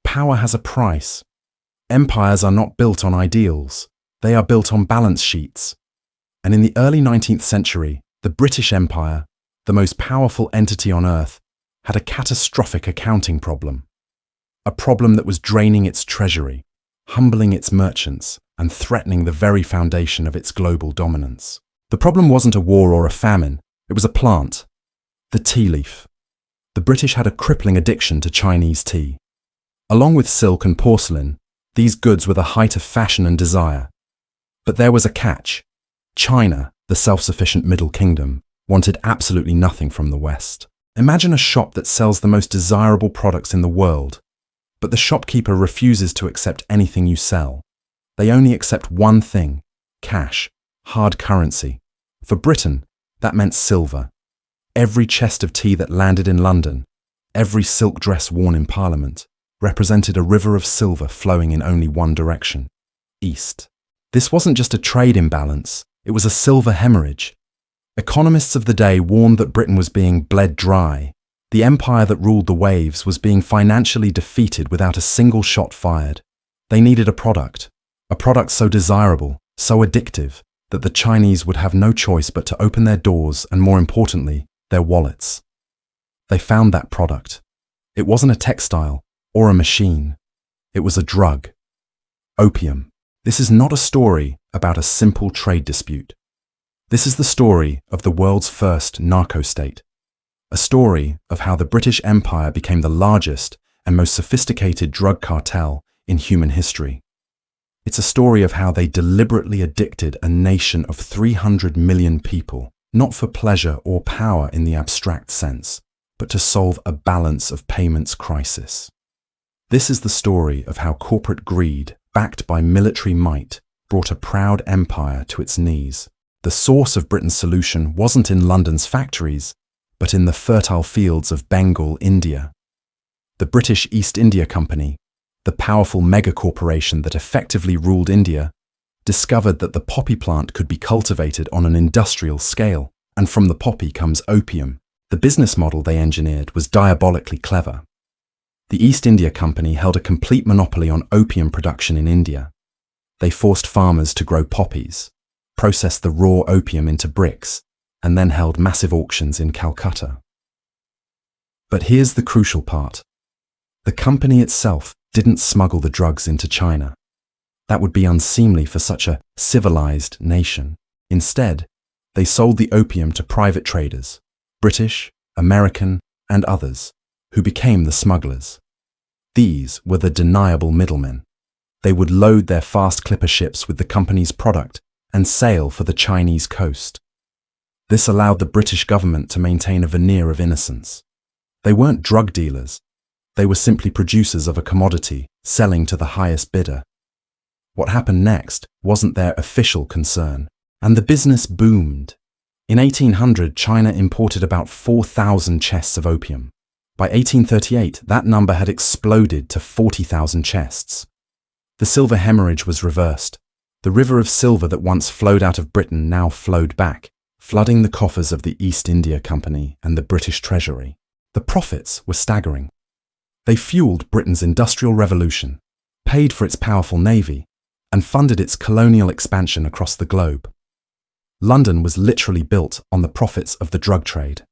power has a price. Empires are not built on ideals. They are built on balance sheets. And in the early 19th century, the British Empire, the most powerful entity on earth, had a catastrophic accounting problem. A problem that was draining its treasury, humbling its merchants, and threatening the very foundation of its global dominance. The problem wasn't a war or a famine, it was a plant, the tea leaf. The British had a crippling addiction to Chinese tea. Along with silk and porcelain, these goods were the height of fashion and desire. But there was a catch. China, the self-sufficient Middle Kingdom, wanted absolutely nothing from the West. Imagine a shop that sells the most desirable products in the world, but the shopkeeper refuses to accept anything you sell. They only accept one thing: cash, hard currency. For Britain, that meant silver. Every chest of tea that landed in London, every silk dress worn in Parliament, represented a river of silver flowing in only one direction: east. This wasn't just a trade imbalance, it was a silver hemorrhage. Economists of the day warned that Britain was being bled dry. The empire that ruled the waves was being financially defeated without a single shot fired. They needed a product so desirable, so addictive, that the Chinese would have no choice but to open their doors and, more importantly, their wallets. They found that product. It wasn't a textile or a machine. It was a drug. Opium. This is not a story about a simple trade dispute. This is the story of the world's first narco-state. A story of how the British Empire became the largest and most sophisticated drug cartel in human history. It's a story of how they deliberately addicted a nation of 300 million people, not for pleasure or power in the abstract sense, but to solve a balance of payments crisis. This is the story of how corporate greed, backed by military might, brought a proud empire to its knees. The source of Britain's solution wasn't in London's factories, but in the fertile fields of Bengal, India. The British East India Company, the powerful megacorporation that effectively ruled India, discovered that the poppy plant could be cultivated on an industrial scale, and from the poppy comes opium. The business model they engineered was diabolically clever. The East India Company held a complete monopoly on opium production in India. They forced farmers to grow poppies, processed the raw opium into bricks, and then held massive auctions in Calcutta. But here's the crucial part. The company itself didn't smuggle the drugs into China. That would be unseemly for such a civilized nation. Instead, they sold the opium to private traders, British, American, and others, who became the smugglers. These were the deniable middlemen. They would load their fast clipper ships with the company's product and sail for the Chinese coast. This allowed the British government to maintain a veneer of innocence. They weren't drug dealers. They were simply producers of a commodity, selling to the highest bidder. What happened next wasn't their official concern, and the business boomed. In 1800, China imported about 4,000 chests of opium. By 1838, that number had exploded to 40,000 chests. The silver hemorrhage was reversed. The river of silver that once flowed out of Britain now flowed back, flooding the coffers of the East India Company and the British Treasury. The profits were staggering. They fueled Britain's industrial revolution, paid for its powerful navy, and funded its colonial expansion across the globe. London was literally built on the profits of the drug trade.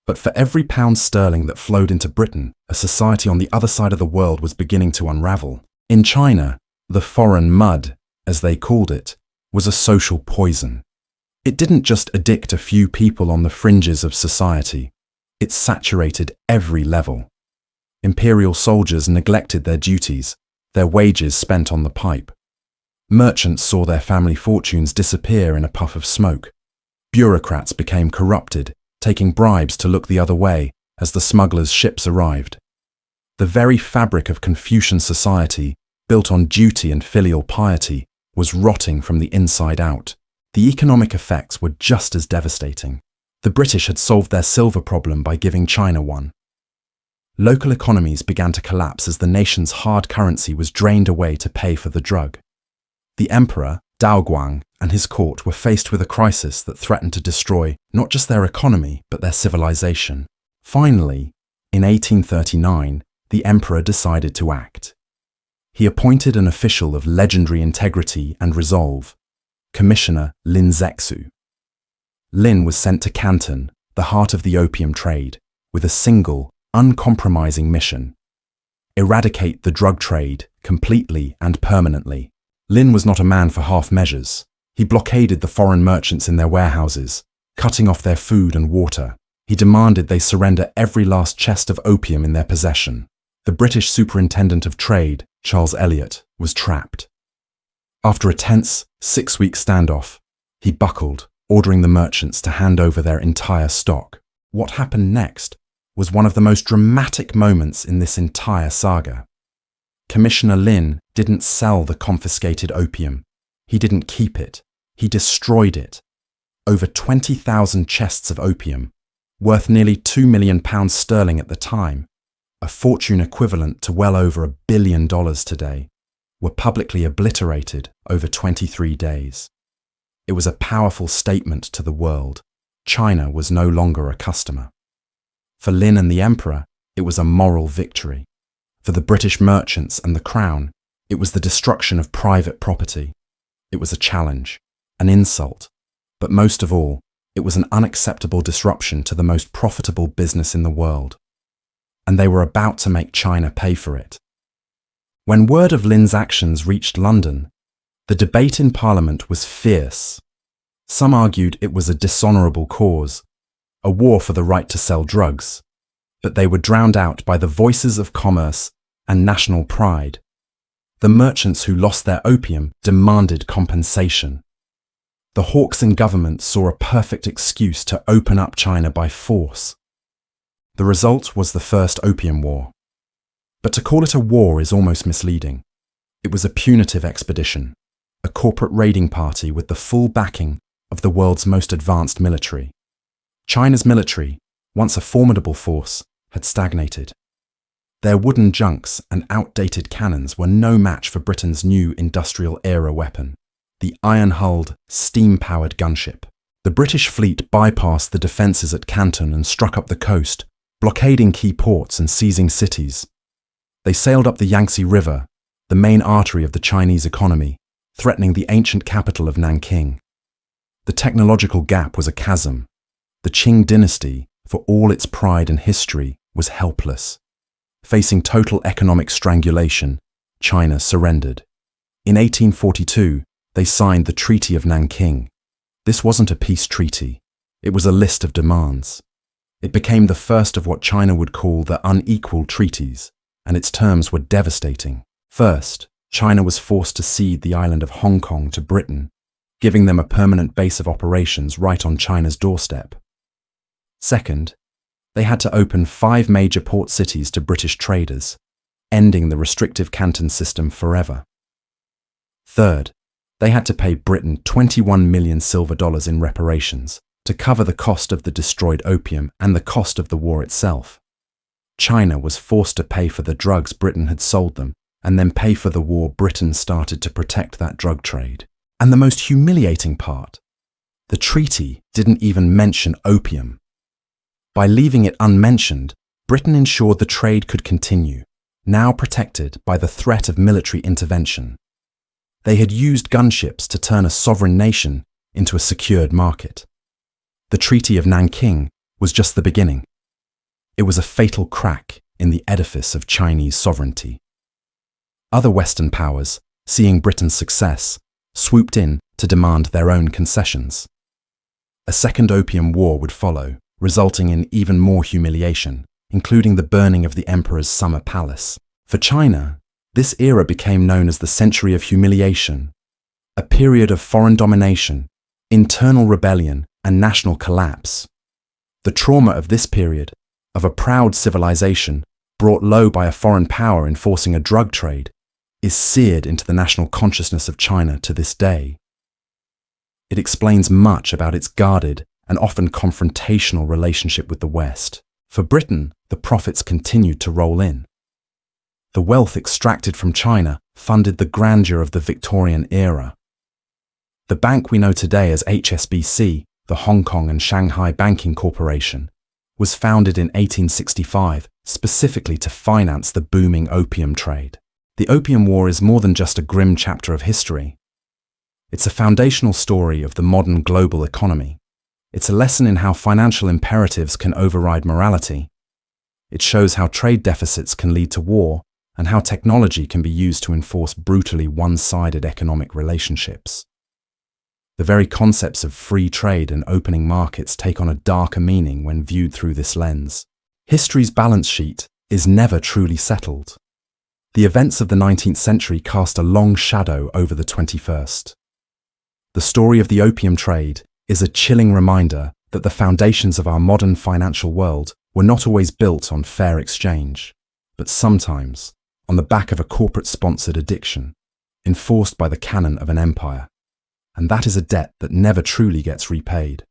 But for every pound sterling that flowed into Britain, a society on the other side of the world was beginning to unravel. In China, the foreign mud, as they called it, was a social poison. It didn't just addict a few people on the fringes of society. It saturated every level. Imperial soldiers neglected their duties, their wages spent on the pipe. Merchants saw their family fortunes disappear in a puff of smoke. Bureaucrats became corrupted, taking bribes to look the other way as the smugglers' ships arrived. The very fabric of Confucian society, built on duty and filial piety, was rotting from the inside out. The economic effects were just as devastating. The British had solved their silver problem by giving China one. Local economies began to collapse as the nation's hard currency was drained away to pay for the drug. The emperor, Daoguang, and his court were faced with a crisis that threatened to destroy not just their economy, but their civilization. Finally, in 1839, the emperor decided to act. He appointed an official of legendary integrity and resolve, Commissioner Lin Zexu. Lin was sent to Canton, the heart of the opium trade, with a single, uncompromising mission: eradicate the drug trade completely and permanently. Lin was not a man for half measures. He blockaded the foreign merchants in their warehouses, cutting off their food and water. He demanded they surrender every last chest of opium in their possession. The British Superintendent of Trade, Charles Elliot, was trapped. After a tense, 6-week standoff, he buckled, ordering the merchants to hand over their entire stock. What happened next was one of the most dramatic moments in this entire saga. Commissioner Lin didn't sell the confiscated opium. He didn't keep it. He destroyed it. Over 20,000 chests of opium, worth nearly £2 million at the time, a fortune equivalent to well over $1 billion today, were publicly obliterated over 23 days. It was a powerful statement to the world. China was no longer a customer. For Lin and the emperor, it was a moral victory. For the British merchants and the crown, it was the destruction of private property. It was a challenge, an insult, but most of all, it was an unacceptable disruption to the most profitable business in the world. And they were about to make China pay for it. When word of Lin's actions reached London, the debate in Parliament was fierce. Some argued it was a dishonourable cause, a war for the right to sell drugs, but they were drowned out by the voices of commerce and national pride. The merchants who lost their opium demanded compensation. The hawks in government saw a perfect excuse to open up China by force. The result was the First Opium War. But to call it a war is almost misleading. It was a punitive expedition, a corporate raiding party with the full backing of the world's most advanced military. China's military, once a formidable force, had stagnated. Their wooden junks and outdated cannons were no match for Britain's new industrial-era weapon, the iron-hulled, steam-powered gunship. The British fleet bypassed the defences at Canton and struck up the coast, blockading key ports and seizing cities. They sailed up the Yangtze River, the main artery of the Chinese economy, threatening the ancient capital of Nanking. The technological gap was a chasm. The Qing Dynasty, for all its pride and history, was helpless. Facing total economic strangulation, China surrendered. In 1842, they signed the Treaty of Nanking. This wasn't a peace treaty. It was a list of demands. It became the first of what China would call the Unequal Treaties, and its terms were devastating. First, China was forced to cede the island of Hong Kong to Britain, giving them a permanent base of operations right on China's doorstep. Second, they had to open 5 major port cities to British traders, ending the restrictive Canton system forever. Third, they had to pay Britain $21 million silver in reparations to cover the cost of the destroyed opium and the cost of the war itself. China was forced to pay for the drugs Britain had sold them and then pay for the war Britain started to protect that drug trade. And the most humiliating part, the treaty didn't even mention opium. By leaving it unmentioned, Britain ensured the trade could continue, now protected by the threat of military intervention. They had used gunships to turn a sovereign nation into a secured market. The Treaty of Nanking was just the beginning. It was a fatal crack in the edifice of Chinese sovereignty. Other Western powers, seeing Britain's success, swooped in to demand their own concessions. A second Opium War would follow, resulting in even more humiliation, including the burning of the emperor's summer palace. For China, this era became known as the Century of Humiliation, a period of foreign domination, internal rebellion, and national collapse. The trauma of this period, of a proud civilization brought low by a foreign power enforcing a drug trade, is seared into the national consciousness of China to this day. It explains much about its guarded and often confrontational relationship with the West. For Britain, the profits continued to roll in. The wealth extracted from China funded the grandeur of the Victorian era. The bank we know today as HSBC, the Hong Kong and Shanghai Banking Corporation, was founded in 1865 specifically to finance the booming opium trade. The Opium War is more than just a grim chapter of history. It's a foundational story of the modern global economy. It's a lesson in how financial imperatives can override morality. It shows how trade deficits can lead to war and how technology can be used to enforce brutally one-sided economic relationships. The very concepts of free trade and opening markets take on a darker meaning when viewed through this lens. History's balance sheet is never truly settled. The events of the 19th century cast a long shadow over the 21st. The story of the opium trade is a chilling reminder that the foundations of our modern financial world were not always built on fair exchange, but sometimes on the back of a corporate-sponsored addiction, enforced by the cannon of an empire. And that is a debt that never truly gets repaid.